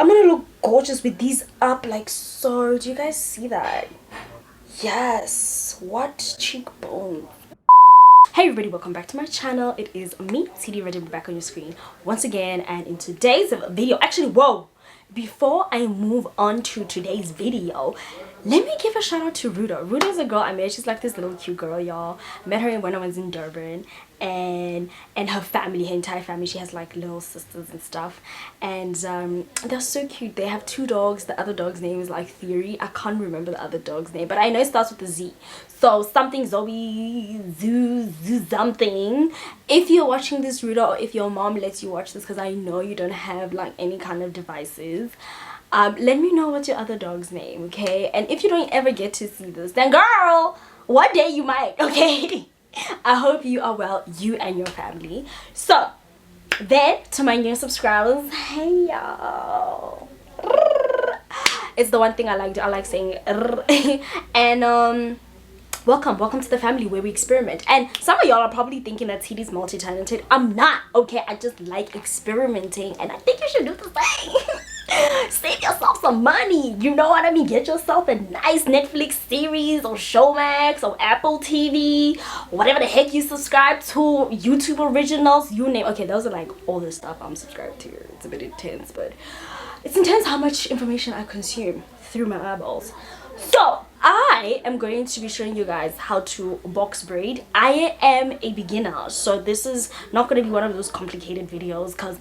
I'm gonna look gorgeous with these up like so. Do you guys see that? Yes. What cheekbone. Hey everybody, welcome back to my channel. It is me, Tshidi Radebe, back on your screen once again, and in today's video, actually, whoa, before I move on to today's video, let me give a shout out to Ruda. Ruda is a girl I met. She's like this little cute girl, y'all. Met her when I was in Durban, and her family, her entire family. She has like little sisters and stuff, and they're so cute. They have 2 dogs. The other dog's name is like Theory. I can't remember the other dog's name, but I know it starts with a Z. So something Zoe, Zoo, something. If you're watching this, Ruda, or if your mom lets you watch this, because I know you don't have like any kind of devices, let me know what's your other dog's name, okay? And if you don't ever get to see this, then girl, one day you might, okay? I hope you are well, you and your family. So then, to my new subscribers, hey y'all, it's the one thing I like. I like saying and welcome to the family where we experiment. And some of y'all are probably thinking that Tshidi's multi-talented. I'm not, okay? I just like experimenting, and I think you should do the same. Save yourself some money, you know what I mean? Get yourself a nice Netflix series or Showmax or Apple TV, whatever the heck you subscribe to, YouTube originals, you name. Okay, those are like all the stuff I'm subscribed to. It's a bit intense, but it's intense how much information I consume through my eyeballs. So I am going to be showing you guys how to box braid. I am a beginner, so this is not going to be one of those complicated videos, because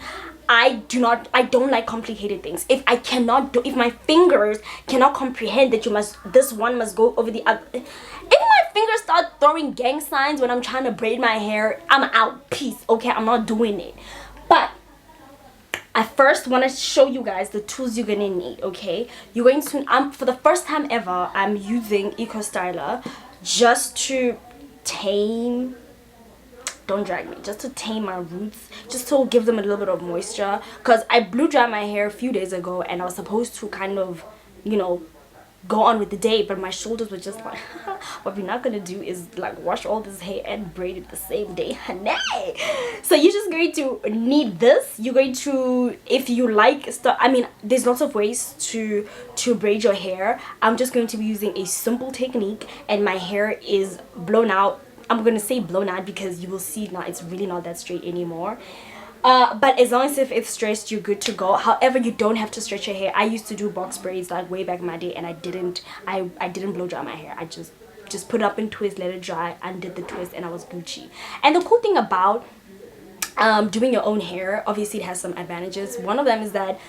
I don't like complicated things. If my fingers cannot comprehend that this one must go over the other, if my fingers start throwing gang signs when I'm trying to braid my hair, I'm out. Peace. Okay, I'm not doing it. But I first want to show you guys the tools you're gonna need. Okay, you're going to for the first time ever, I'm using Eco Styler just to tame, don't drag me, just to tame my roots, just to give them a little bit of moisture, because I blew dry my hair a few days ago and I was supposed to kind of, you know, go on with the day, but my shoulders were just like what we're not gonna do is like wash all this hair and braid it the same day, honey. So you're just going to need this. You're going to, if you like stuff, I mean, there's lots of ways to braid your hair. I'm just going to be using a simple technique, and my hair is blown out. I'm gonna say blown out because you will see now it's really not that straight anymore. But as long as if it's stretched, you're good to go. However, you don't have to stretch your hair. I used to do box braids like way back in my day, and I didn't blow dry my hair. I just put it up in twist, let it dry, undid the twist, and I was Gucci. And the cool thing about doing your own hair, obviously it has some advantages. One of them is that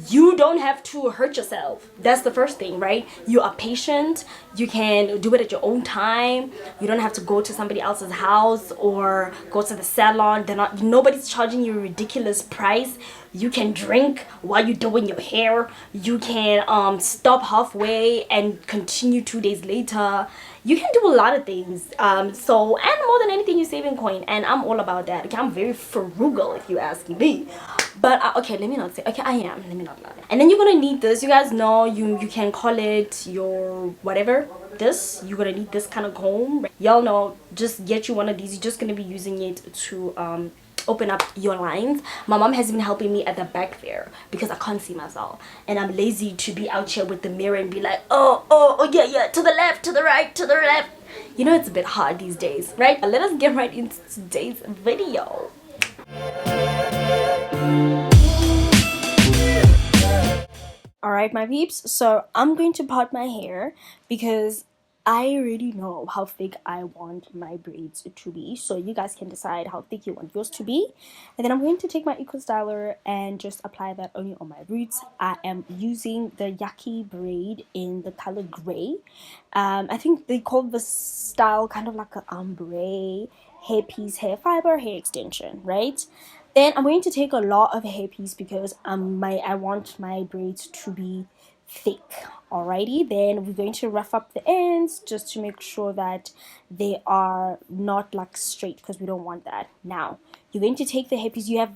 you don't have to hurt yourself. That's the first thing, right? You are patient. You can do it at your own time. You don't have to go to somebody else's house or go to the salon. Nobody's charging you a ridiculous price. You can drink while you're doing your hair. You can stop halfway and continue 2 days later. You can do a lot of things. And more than anything, you're saving coin, and I'm all about that. Okay, I'm very frugal if you ask me. But okay, let me not say, okay, I am, let me not lie. And then you're gonna need this. You guys know, you can call it your whatever. This, you're gonna need this kind of comb. Y'all know, just get you one of these. You're just gonna be using it to open up your lines. My mom has been helping me at the back there because I can't see myself, and I'm lazy to be out here with the mirror and be like, oh yeah, to the left, to the right, to the left. You know, it's a bit hard these days, right? Let us get right into today's video. Alright, my peeps, so I'm going to part my hair because I already know how thick I want my braids to be, so you guys can decide how thick you want yours to be. And then I'm going to take my Eco Styler and just apply that only on my roots. I am using the Yaki braid in the color gray. I think they call this style kind of like an ombre hairpiece, hair fiber, hair extension, right? Then I'm going to take a lot of hairpiece because I want my braids to be thick. Alrighty, then we're going to rough up the ends just to make sure that they are not like straight, because we don't want that. Now you're going to take the hairpiece, you have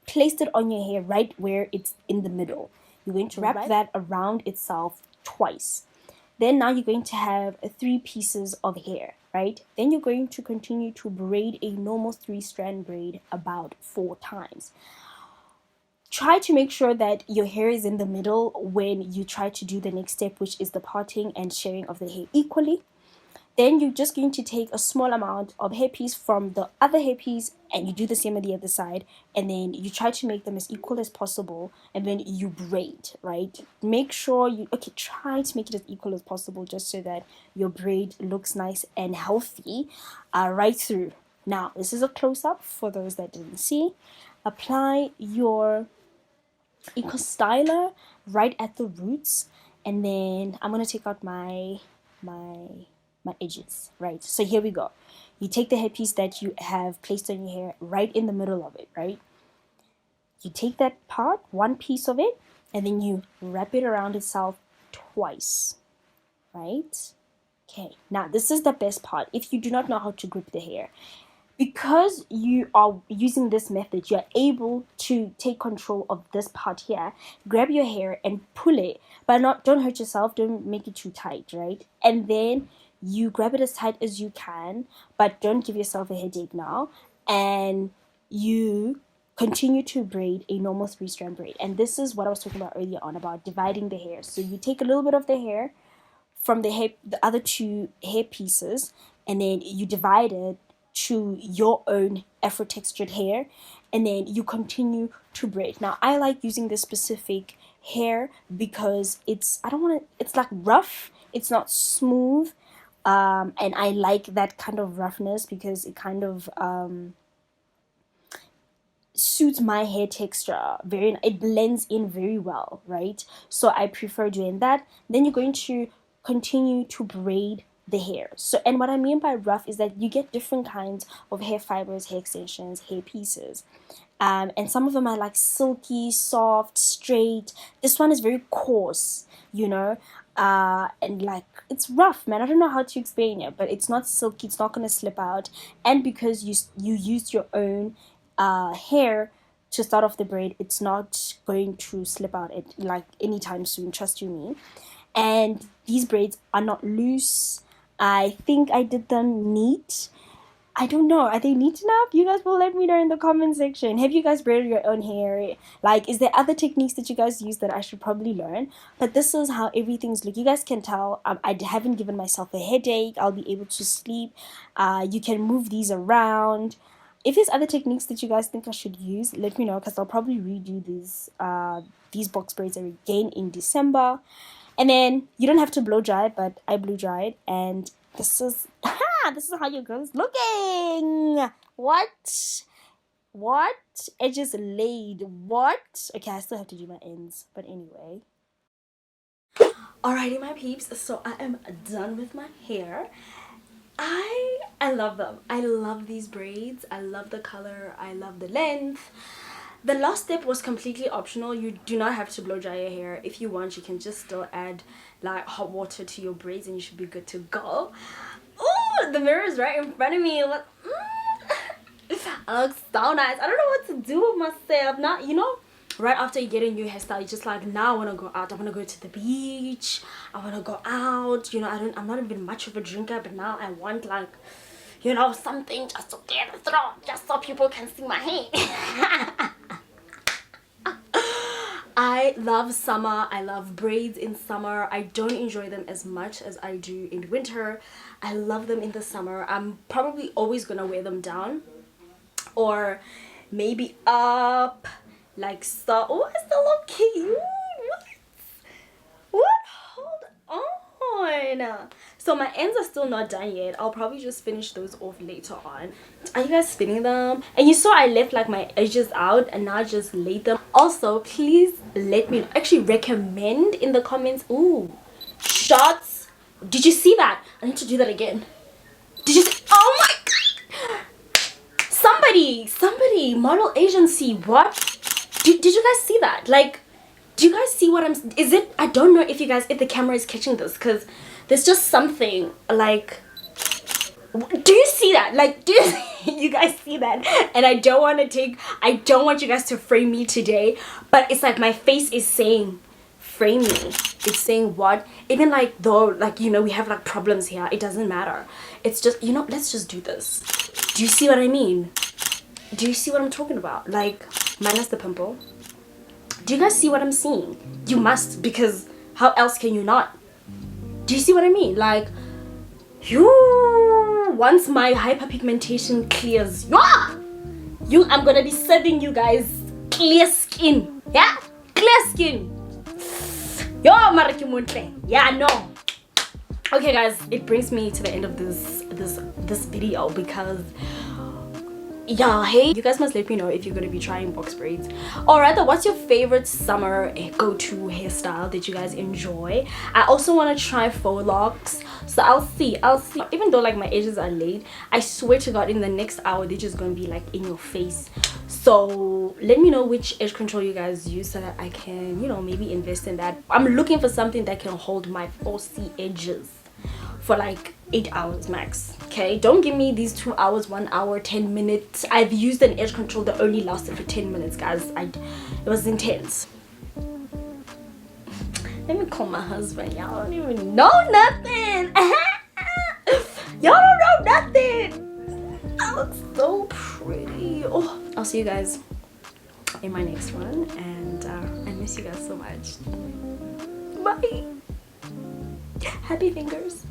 placed it on your hair right where it's in the middle. You're going to wrap that around itself twice. Then now you're going to have 3 pieces of hair, right? Then you're going to continue to braid a normal 3-strand braid about 4 times. try to make sure that your hair is in the middle when you try to do the next step, which is the parting and sharing of the hair equally. Then you're just going to take a small amount of hairpiece from the other hairpiece and you do the same on the other side, and then you try to make them as equal as possible, and then you braid, right? Make sure you, okay, try to make it as equal as possible just so that your braid looks nice and healthy right through. Now, this is a close-up for those that didn't see. Apply your eco styler right at the roots, and then I'm gonna take out my edges, right? So here we go. You take the headpiece that you have placed on your hair right in the middle of it, right? You take that part, one piece of it, and then you wrap it around itself twice, right? Okay, now this is the best part. If you do not know how to grip the hair, because you are using this method, you're able to take control of this part here. Grab your hair and pull it, but don't hurt yourself, don't make it too tight, right? And then you grab it as tight as you can, but don't give yourself a headache now. And you continue to braid a normal 3-strand braid. And this is what I was talking about earlier on, about dividing the hair. So you take a little bit of the hair from the other 2 hair pieces, and then you divide it to your own afro textured hair, and then you continue to braid. Now I like using this specific hair because it's like rough, it's not smooth, and I like that kind of roughness because it kind of suits my hair texture very, it blends in very well, right? So I prefer doing that. Then you're going to continue to braid the hair. So, and what I mean by rough is that you get different kinds of hair fibers, hair extensions, hair pieces, and some of them are like silky, soft, straight. This one is very coarse, you know, and like it's rough, man. I don't know how to explain it, but it's not silky, it's not going to slip out. And because you used your own hair to start off the braid, it's not going to slip out like anytime soon, trust you me. And these braids are not loose. I think I did them neat. I don't know, are they neat enough? You guys will let me know in the comment section. Have you guys braided your own hair? Like, is there other techniques that you guys use that I should probably learn? But this is how everything's look. You guys can tell I haven't given myself a headache. I'll be able to sleep. You can move these around. If there's other techniques that you guys think I should use, let me know, because I'll probably redo these box braids again in December. And then you don't have to blow dry, but I blow dried, and this is how your girl is looking. What? Edges laid. What? Okay, I still have to do my ends, but anyway. Alrighty, my peeps. So I am done with my hair. I love them. I love these braids. I love the color. I love the length. The last step was completely optional. You do not have to blow dry your hair. If you want, you can just still add like hot water to your braids and you should be good to go. Oh, the mirror is right in front of me. Look, I look so nice. I don't know what to do with myself. Now, you know, right after you get a new hairstyle, you're just like, now I want to go out. I want to go to the beach. I want to go out. You know, I'm not even much of a drinker, but now I want like, you know, something just to clear the throat, just so people can see my hair. I love summer. I love braids in summer. I don't enjoy them as much as I do in winter. I love them in the summer. I'm probably always gonna wear them down or maybe up like so. Oh, I still look cute. What? Hold on. So my ends are still not done yet. I'll probably just finish those off later on. Are you guys spinning them? And you saw I left like my edges out and now I just laid them. Also, please let me actually recommend in the comments. Ooh, shots. Did you see that? I need to do that again. Did you see? Oh my god. Somebody, model agency, what? Did you guys see that? Like, do you guys see what is it? I don't know if the camera is catching this, because there's just something like, do you see that? Like, do you guys see that? And I don't want you guys to frame me today, but it's like my face is saying frame me. It's saying what? Even like, though, like, you know, we have like problems here, it doesn't matter. It's just, you know, let's just do this. Do you see what I mean? Do you see what I'm talking about? Like, minus the pimple. Do you guys see what I'm seeing? You must, because how else can you not? Do you see what I mean? Like, once my hyperpigmentation clears, I'm gonna be serving you guys clear skin. Yeah, clear skin. Yo, Marikimuntle. Yeah, no. Okay, guys, it brings me to the end of this video because yeah, hey, you guys must let me know if you're gonna be trying box braids, or rather, what's your favorite summer go-to hairstyle that you guys enjoy. I also want to try faux locks, so I'll see. Even though like my edges are laid, I swear to god in the next hour they're just gonna be like in your face. So let me know which edge control you guys use so that I can, you know, maybe invest in that. I'm looking for something that can hold my 4C edges for like 8 hours max. Okay, don't give me these 2 hours, 1 hour, 10 minutes. I've used an edge control that only lasted for 10 minutes, guys. It was intense. Let me call my husband. Y'all don't even know nothing. Y'all don't know nothing. I look so pretty. Oh, I'll see you guys in my next one, and I miss you guys so much. Bye. Happy fingers.